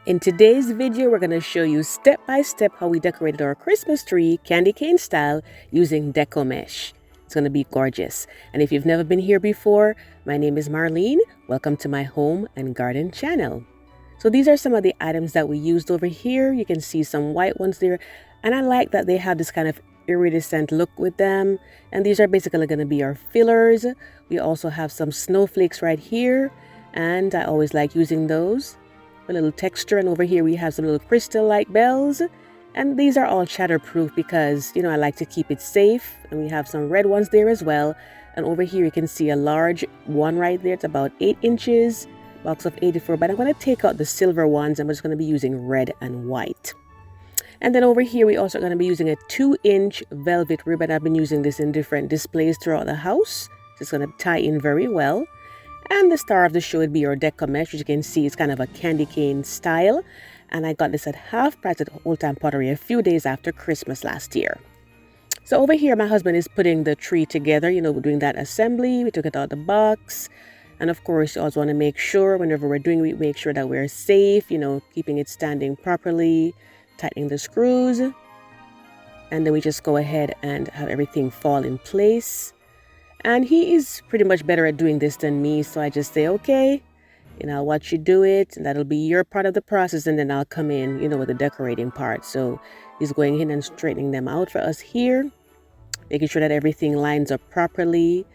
In today's video, we're going to show you step by step how we decorated our Christmas tree candy cane style using Deco Mesh. It's going to be gorgeous. And if you've never been here before, my name is Marlene. Welcome to my home and garden channel. So these are some of the items that we used over here. You can see some white ones there. And I like that they have this kind of iridescent look with them. And these are basically going to be our fillers. We also have some snowflakes right here. And I always like using those. A little texture, and over here we have some little crystal like bells, and these are all shatterproof because I like to keep it safe. And we have some red ones there as well. And over here you can see a large one right there. It's about 8 inches, box of 84, but I'm going to take out the silver ones. I'm just going to be using red and white. And then over here we also are going to be using a 2-inch velvet ribbon. I've been using this in different displays throughout the house. It's going to tie in very well. And the star of the show would be your Deco Mesh, which you can see is kind of a candy cane style. And I got this at half price at Old Time Pottery a few days after Christmas last year. So over here, my husband is putting the tree together. We're doing that assembly. We took it out of the box. And of course, you also want to make sure whenever we're doing it, we make sure that we're safe, keeping it standing properly, tightening the screws. And then we just go ahead and have everything fall in place. And he is pretty much better at doing this than me. So I just say, okay, I'll watch you do it. And that'll be your part of the process. And then I'll come in, with the decorating part. So he's going in and straightening them out for us here, making sure that everything lines up properly.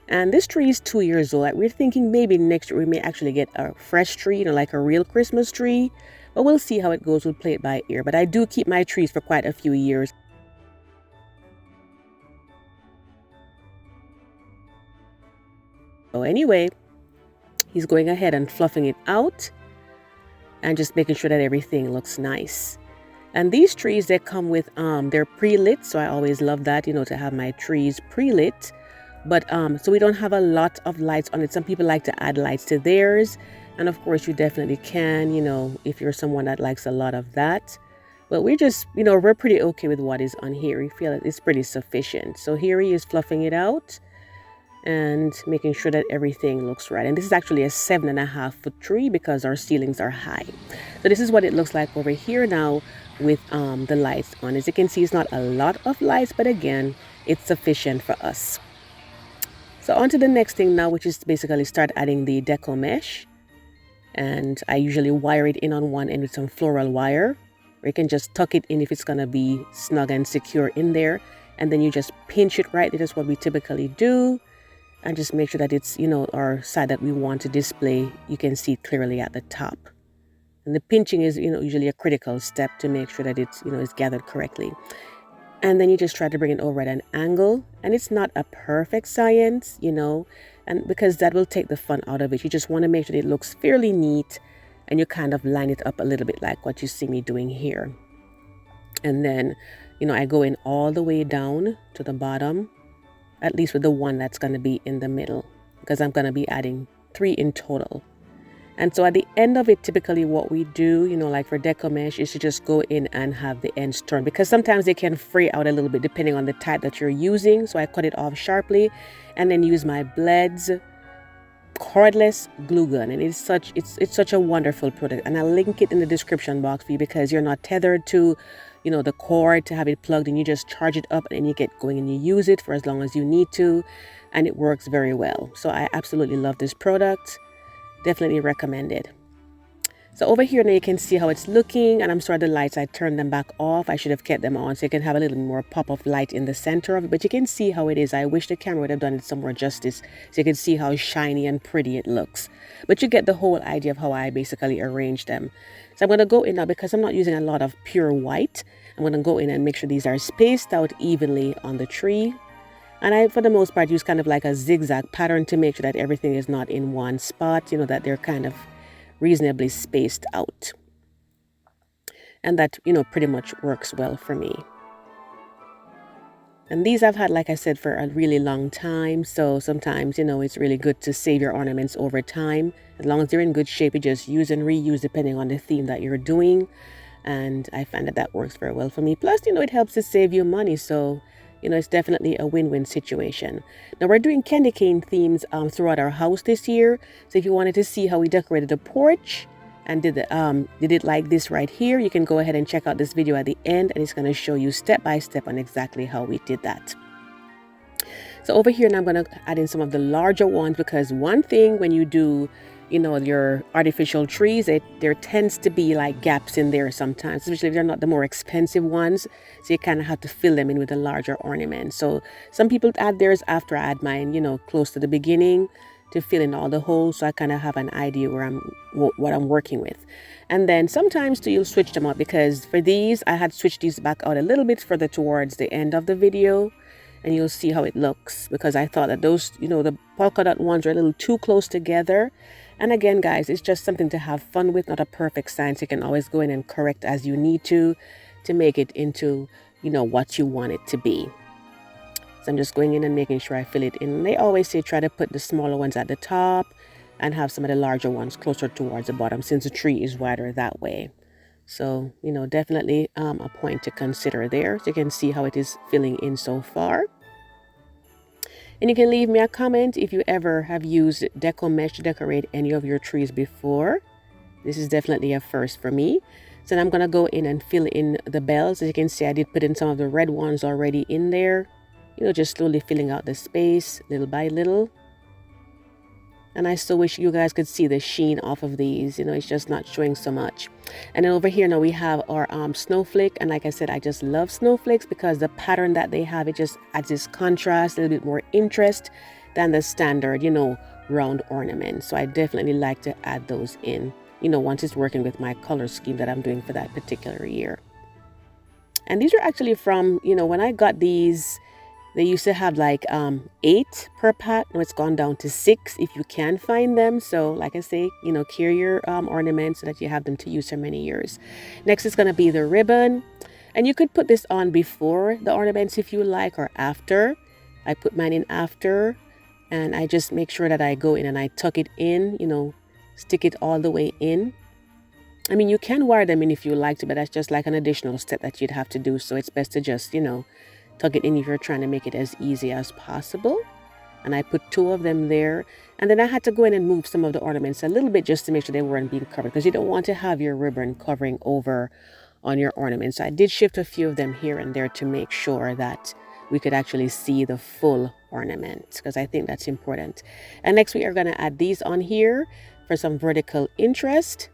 And this tree is 2 years old. We're thinking maybe next year we may actually get a fresh tree, like a real Christmas tree. But we'll see how it goes. We'll play it by ear. But I do keep my trees for quite a few years. So anyway, he's going ahead and fluffing it out and just making sure that everything looks nice. And these trees, they come with, they're pre-lit. So I always love that, to have my trees pre-lit. But so we don't have a lot of lights on it. Some people like to add lights to theirs. And of course, you definitely can, if you're someone that likes a lot of that. But we're just, we're pretty okay with what is on here. We feel that it's pretty sufficient. So here he is fluffing it out and making sure that everything looks right. And this is actually a 7.5-foot tree because our ceilings are high. So this is what it looks like over here now with the lights on. As you can see, it's not a lot of lights, but again, it's sufficient for us. So on to the next thing now, which is basically start adding the Deco Mesh. And I usually wire it in on one end with some floral wire, or you can just tuck it in if it's gonna be snug and secure in there. And then you just pinch it right. That is what we typically do. And just make sure that it's, our side that we want to display. You can see it clearly at the top. And the pinching is, usually a critical step to make sure that it's, is gathered correctly. And then you just try to bring it over at an angle. And it's not a perfect science, and because that will take the fun out of it. You just want to make sure that it looks fairly neat. And you kind of line it up a little bit like what you see me doing here. And then, I go in all the way down to the bottom. At least with the one that's going to be in the middle, because I'm going to be adding 3 in total. And so at the end of it, typically what we do, like for Deco Mesh, is to just go in and have the ends turned, because sometimes they can fray out a little bit depending on the type that you're using. So I cut it off sharply and then use my Bleds cordless glue gun. And it's such a wonderful product. And I'll link it in the description box for you, because you're not tethered to the cord to have it plugged in. You just charge it up and you get going and you use it for as long as you need to, and it works very well. So I absolutely love this product. Definitely recommended. So over here now you can see how it's looking, and I'm sorry the lights, I turned them back off. I should have kept them on so you can have a little more pop of light in the center of it, but you can see how it is. I wish the camera would have done it some more justice so you can see how shiny and pretty it looks. But you get the whole idea of how I basically arrange them. So I'm going to go in now, because I'm not using a lot of pure white. I'm going to go in and make sure these are spaced out evenly on the tree. And I, for the most part, use kind of like a zigzag pattern to make sure that everything is not in one spot, that they're kind of reasonably spaced out. And that, pretty much works well for me. And these I've had, like I said, for a really long time. So sometimes, it's really good to save your ornaments over time. As long as they're in good shape, you just use and reuse depending on the theme that you're doing. And I find that works very well for me. Plus, it helps to save you money. So, it's definitely a win-win situation. Now, we're doing candy cane themes throughout our house this year. So if you wanted to see how we decorated the porch, and did it like this right here, you can go ahead and check out this video at the end, and it's going to show you step by step on exactly how we did that. So over here now I'm going to add in some of the larger ones, because one thing when you do, you know, your artificial trees, there tends to be like gaps in there sometimes, especially if they're not the more expensive ones. So you kind of have to fill them in with a larger ornament. So some people add theirs after I add mine, you know, close to the beginning to fill in all the holes. So I kind of have an idea where what I'm working with. And then sometimes too, you'll switch them up, because for these, I had switched these back out a little bit further towards the end of the video. And you'll see how it looks, because I thought that those, you know, the polka dot ones are a little too close together. And again, guys, it's just something to have fun with, not a perfect science. You can always go in and correct as you need to make it into, you know, what you want it to be. So I'm just going in and making sure I fill it in. And they always say try to put the smaller ones at the top and have some of the larger ones closer towards the bottom, since the tree is wider that way. So, you know, definitely a point to consider there. So you can see how it is filling in so far. And you can leave me a comment if you ever have used Deco Mesh to decorate any of your trees before. This is definitely a first for me. So then I'm going to go in and fill in the bells. As you can see, I did put in some of the red ones already in there. You know, just slowly filling out the space little by little. And I still wish you guys could see the sheen off of these. You know, it's just not showing so much. And then over here now we have our snowflake. And like I said, I just love snowflakes because the pattern that they have, it just adds this contrast, a little bit more interest than the standard, you know, round ornament. So I definitely like to add those in, you know, once it's working with my color scheme that I'm doing for that particular year. And these are actually from, you know, when I got these, they used to have like 8 per pack. Now it's gone down to 6 if you can find them. So like I say, you know, carry your ornaments so that you have them to use for many years. Next is going to be the ribbon. And you could put this on before the ornaments if you like, or after. I put mine in after. And I just make sure that I go in and I tuck it in, you know, stick it all the way in. I mean, you can wire them in if you like to, but that's just like an additional step that you'd have to do. So it's best to just, you know, tuck it in if you're trying to make it as easy as possible. And I put 2 of them there. And then I had to go in and move some of the ornaments a little bit just to make sure they weren't being covered, because you don't want to have your ribbon covering over on your ornaments. So I did shift a few of them here and there to make sure that we could actually see the full ornament, because I think that's important. And next we are going to add these on here for some vertical interest.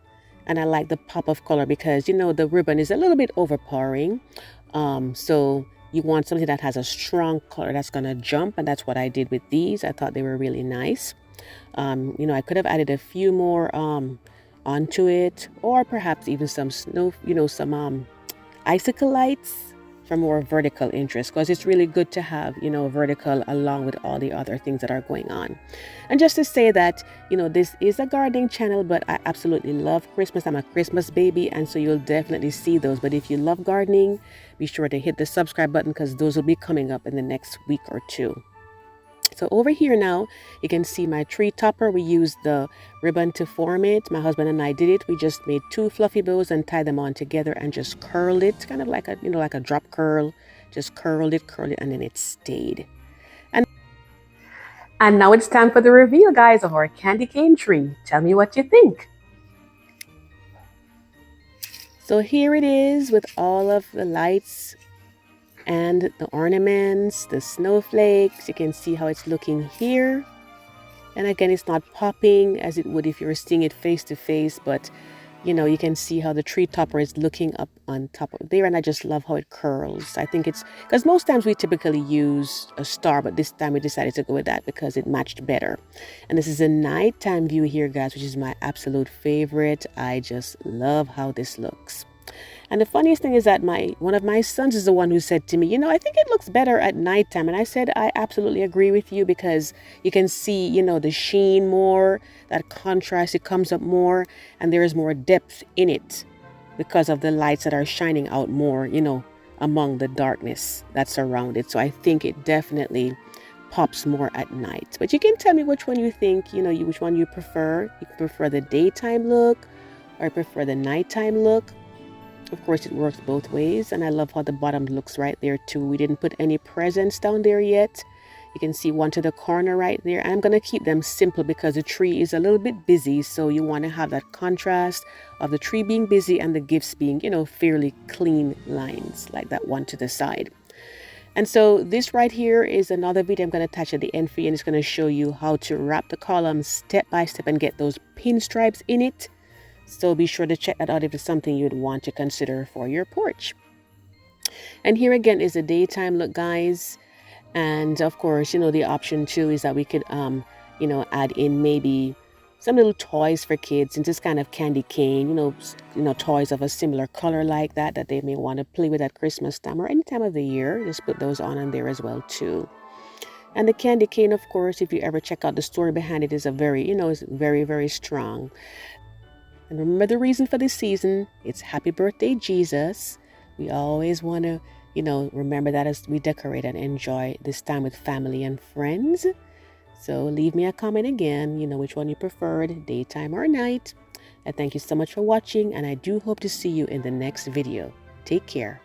And I like the pop of color because, you know, the ribbon is a little bit overpowering. So you want something that has a strong color that's going to jump. And that's what I did with these. I thought they were really nice. You know, I could have added a few more onto it, or perhaps even some snow, you know, some icicle lights for more vertical interest, because it's really good to have, you know, vertical along with all the other things that are going on. And just to say that, you know, this is a gardening channel, but I absolutely love Christmas. I'm a Christmas baby, and so you'll definitely see those. But if you love gardening, be sure to hit the subscribe button, because those will be coming up in the next week or 2. So over here now, you can see my tree topper. We used the ribbon to form it. My husband and I did it. We just made 2 fluffy bows and tied them on together and just curled it, kind of like a, you know, like a drop curl. Just curled it, and then it stayed. And now it's time for the reveal, guys, of our candy cane tree. Tell me what you think. So here it is with all of the lights and the ornaments, the snowflakes. You can see how it's looking here. And again, it's not popping as it would if you were seeing it face to face, but you know, you can see how the tree topper is looking up on top of there. And I just love how it curls. I think it's because most times we typically use a star, but this time we decided to go with that because it matched better. And this is a nighttime view here, guys, which is my absolute favorite. I just love how this looks. And the funniest thing is that one of my sons is the one who said to me, you know, I think it looks better at nighttime. And I said, I absolutely agree with you, because you can see, you know, the sheen more, that contrast, it comes up more, and there is more depth in it because of the lights that are shining out more, you know, among the darkness that's around it. So I think it definitely pops more at night. But you can tell me which one you think, you know, which one you prefer. You prefer the daytime look or prefer the nighttime look. Of course, it works both ways, and I love how the bottom looks right there too. We didn't put any presents down there yet. You can see one to the corner right there. I'm going to keep them simple because the tree is a little bit busy. So you want to have that contrast of the tree being busy and the gifts being, fairly clean lines like that one to the side. And so this right here is another video I'm going to attach at the end for you, and it's going to show you how to wrap the columns step by step and get those pinstripes in it. So be sure to check that out if it's something you'd want to consider for your porch. And here again is a daytime look, guys. And of course, the option too is that we could, add in maybe some little toys for kids and just kind of candy cane, toys of a similar color like that they may want to play with at Christmas time or any time of the year. Just put those on there as well too. And the candy cane, of course, if you ever check out the story behind it, is is very, very strong. And remember the reason for this season, it's Happy Birthday, Jesus. We always want to, remember that as we decorate and enjoy this time with family and friends. So leave me a comment again, which one you preferred, daytime or night. And thank you so much for watching, and I do hope to see you in the next video. Take care.